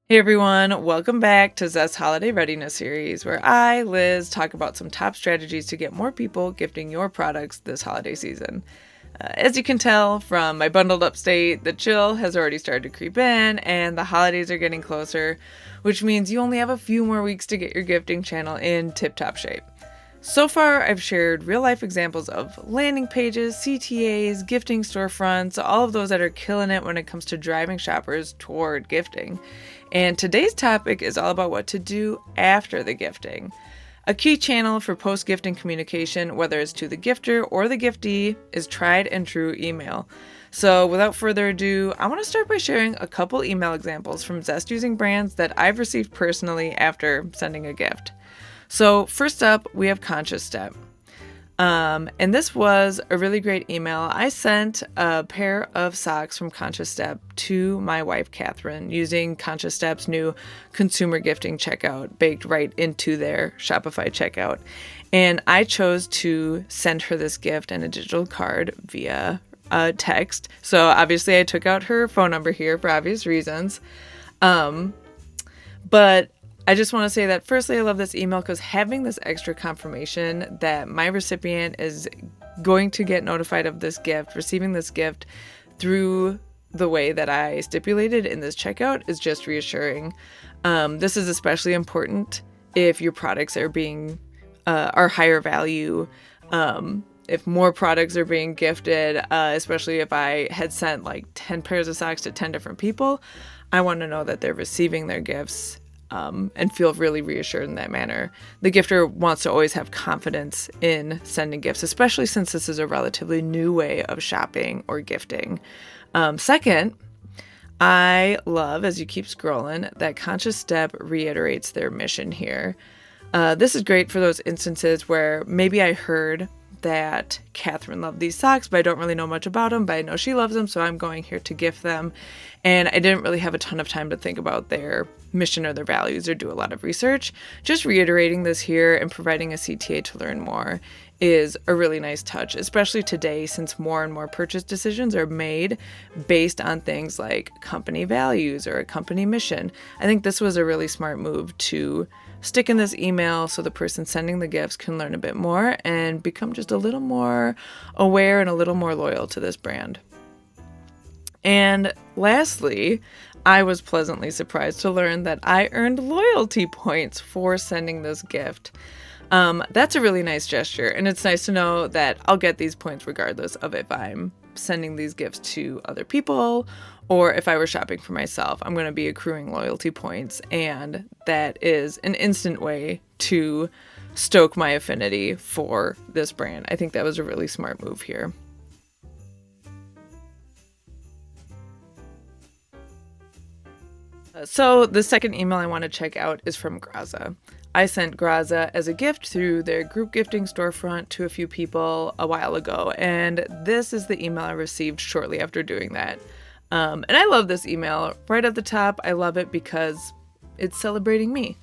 Hey everyone, welcome back to Zest Holiday Readiness Series, where I, Liz, talk about some top strategies to get more people gifting your products this holiday season. As you can tell from my bundled up state, the chill has already started to creep in and the holidays are getting closer, which means you only have a few more weeks to get your gifting channel in tip-top shape. So far, I've shared real-life examples of landing pages, CTAs, gifting storefronts, all of those that are killing it when it comes to driving shoppers toward gifting. And today's topic is all about what to do after the gifting. A key channel for post-gifting communication, whether it's to the gifter or the giftee, is tried and true email. So without further ado, I want to start by sharing a couple email examples from Zest using brands that I've received personally after sending a gift. So first up, we have Conscious Step. And this was a really great email. I sent a pair of socks from Conscious Step to my wife, Catherine, using Conscious Step's new consumer gifting checkout baked right into their Shopify checkout. And I chose to send her this gift and a digital card via text. So obviously I took out her phone number here for obvious reasons. But I just want to say that firstly, I love this email because having this extra confirmation that my recipient is going to get notified of this gift, receiving this gift through the way that I stipulated in this checkout is just reassuring. This is especially important if your products are higher value. If more products are being gifted, especially if I had sent like 10 pairs of socks to 10 different people, I want to know that they're receiving their gifts and feel really reassured in that manner. The gifter wants to always have confidence in sending gifts, especially since this is a relatively new way of shopping or gifting. Second, I love, as you keep scrolling, that Conscious Step reiterates their mission here. This is great for those instances where maybe I heard that Catherine loved these socks, but I don't really know much about them, but I know she loves them, so I'm going here to gift them. And I didn't really have a ton of time to think about their mission or their values or do a lot of research. Just reiterating this here and providing a CTA to learn more is a really nice touch, especially today since more and more purchase decisions are made based on things like company values or a company mission. I think this was a really smart move to stick in this email so the person sending the gifts can learn a bit more and become just a little more aware and a little more loyal to this brand. And lastly, I was pleasantly surprised to learn that I earned loyalty points for sending this gift. That's a really nice gesture, and it's nice to know that I'll get these points regardless of if I'm sending these gifts to other people or if I were shopping for myself. I'm going to be accruing loyalty points, and that is an instant way to stoke my affinity for this brand. I think that was a really smart move here. So the second email I want to check out is from Graza. I sent Graza as a gift through their group gifting storefront to a few people a while ago, and this is the email I received shortly after doing that. And I love this email. Right at the top, I love it because it's celebrating me.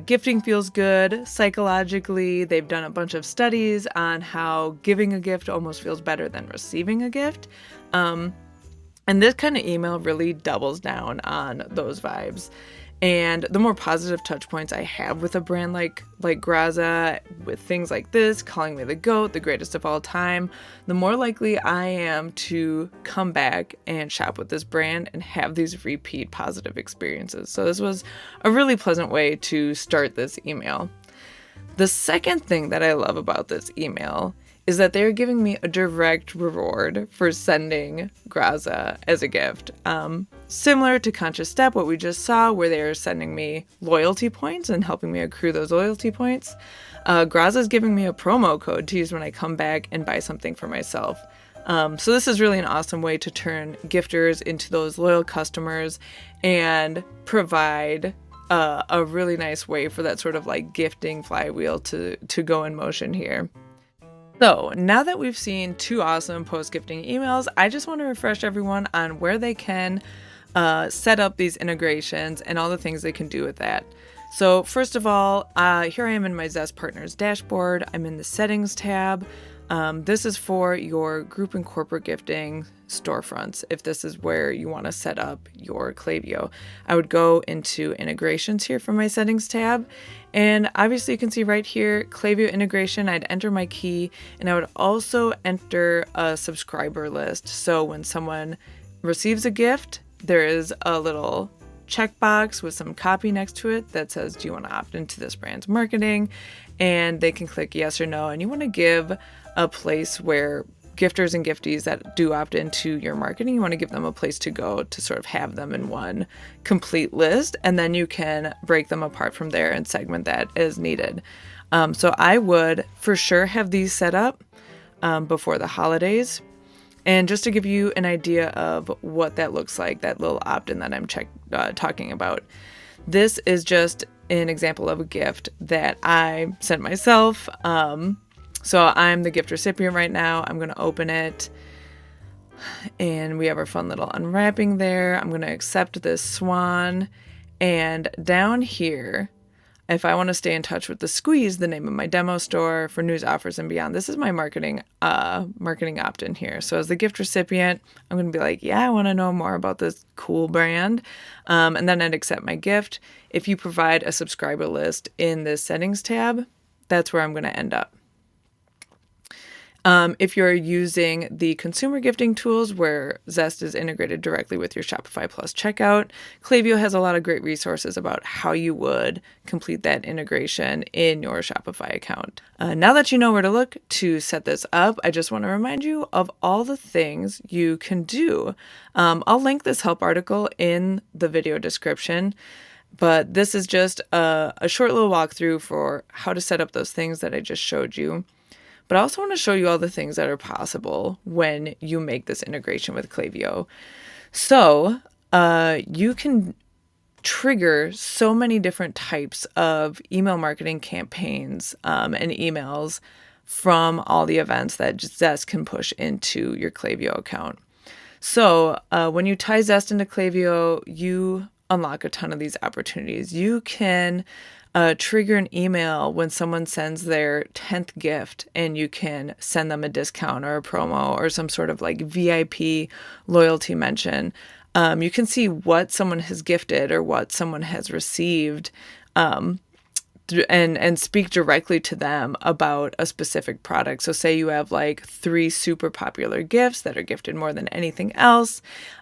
Gifting feels good psychologically. They've done a bunch of studies on how giving a gift almost feels better than receiving a gift. And this kind of email really doubles down on those vibes. And the more positive touch points I have with a brand like Graza, with things like this, calling me the GOAT, the greatest of all time, the more likely I am to come back and shop with this brand and have these repeat positive experiences. So this was a really pleasant way to start this email. The second thing that I love about this email is that they're giving me a direct reward for sending Graza as a gift. Similar to Conscious Step, what we just saw, where they are sending me loyalty points and helping me accrue those loyalty points. Graza is giving me a promo code to use when I come back and buy something for myself. So this is really an awesome way to turn gifters into those loyal customers and provide a really nice way for that sort of like gifting flywheel to go in motion here. So now that we've seen two awesome post-gifting emails, I just want to refresh everyone on where they can set up these integrations and all the things they can do with that. So first of all, here I am in my Zest Partners dashboard. I'm in the settings tab. This is for your group and corporate gifting storefronts. If this is where you want to set up your Klaviyo, I would go into integrations here from my settings tab. And obviously you can see right here, Klaviyo integration, I'd enter my key, and I would also enter a subscriber list. So when someone receives a gift, there is a little checkbox with some copy next to it that says, do you want to opt into this brand's marketing? And they can click yes or no. And you want to give a place where gifters and giftees that do opt into your marketing, you want to give them a place to go to sort of have them in one complete list. And then you can break them apart from there and segment that as needed. So I would for sure have these set up before the holidays. And just to give you an idea of what that looks like, that little opt-in that I'm talking about, this is just an example of a gift that I sent myself. So I'm the gift recipient right now. I'm going to open it. And we have our fun little unwrapping there. I'm going to accept this swan. And down here, if I want to stay in touch with the Squeeze, the name of my demo store for news, offers, and beyond, this is my marketing opt-in here. So as the gift recipient, I'm going to be like, yeah, I want to know more about this cool brand. And then I'd accept my gift. If you provide a subscriber list in this settings tab, that's where I'm going to end up. If you're using the consumer gifting tools where Zest is integrated directly with your Shopify Plus checkout, Klaviyo has a lot of great resources about how you would complete that integration in your Shopify account. Now that you know where to look to set this up, I just want to remind you of all the things you can do. I'll link this help article in the video description. But this is just a short little walkthrough for how to set up those things that I just showed you. But I also want to show you all the things that are possible when you make this integration with Klaviyo. So you can trigger so many different types of email marketing campaigns and emails from all the events that Zest can push into your Klaviyo account. So when you tie Zest into Klaviyo, you unlock a ton of these opportunities. You can trigger an email when someone sends their 10th gift, and you can send them a discount or a promo or some sort of like VIP loyalty mention. You can see what someone has gifted or what someone has received, and speak directly to them about a specific product. So say you have like 3 super popular gifts that are gifted more than anything else.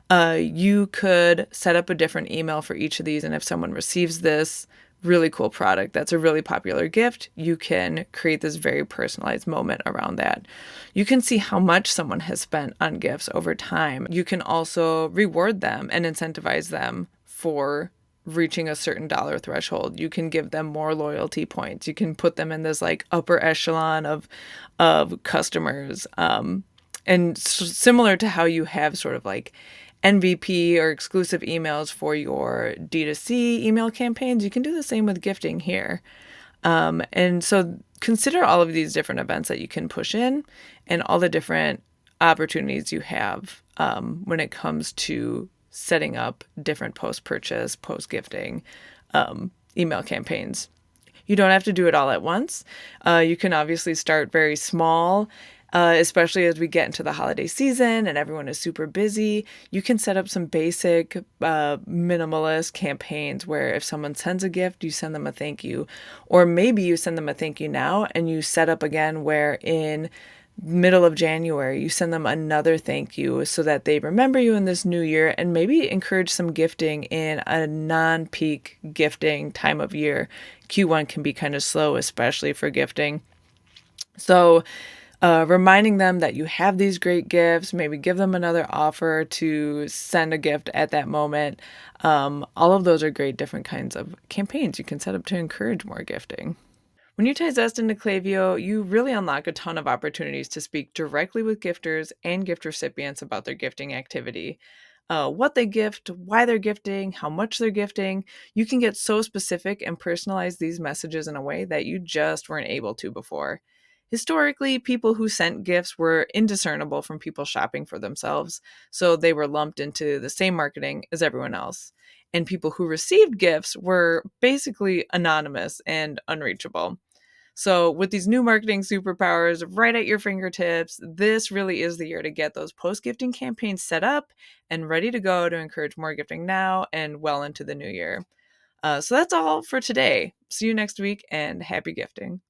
You could set up a different email for each of these. And if someone receives this really cool product that's a really popular gift, you can create this very personalized moment around that. You can see how much someone has spent on gifts over time. You can also reward them and incentivize them for reaching a certain dollar threshold. You can give them more loyalty points. You can put them in this like upper echelon of customers. And similar to how you have sort of like MVP or exclusive emails for your D2C email campaigns, you can do the same with gifting here. And so consider all of these different events that you can push in and all the different opportunities you have when it comes to setting up different post-purchase, post-gifting email campaigns. You don't have to do it all at once. You can obviously start very small. Especially as we get into the holiday season and everyone is super busy, you can set up some basic minimalist campaigns where if someone sends a gift, you send them a thank you. Or maybe you send them a thank you now and you set up again where in middle of January, you send them another thank you so that they remember you in this new year, and maybe encourage some gifting in a non-peak gifting time of year. Q1 can be kind of slow, especially for gifting. So reminding them that you have these great gifts, maybe give them another offer to send a gift at that moment. All of those are great different kinds of campaigns you can set up to encourage more gifting. When you tie Zest into Klaviyo, you really unlock a ton of opportunities to speak directly with gifters and gift recipients about their gifting activity. What they gift, why they're gifting, how much they're gifting. You can get so specific and personalize these messages in a way that you just weren't able to before. Historically, people who sent gifts were indiscernible from people shopping for themselves, so they were lumped into the same marketing as everyone else. And people who received gifts were basically anonymous and unreachable. So, with these new marketing superpowers right at your fingertips, this really is the year to get those post gifting campaigns set up and ready to go to encourage more gifting now and well into the new year. So, that's all for today. See you next week and happy gifting.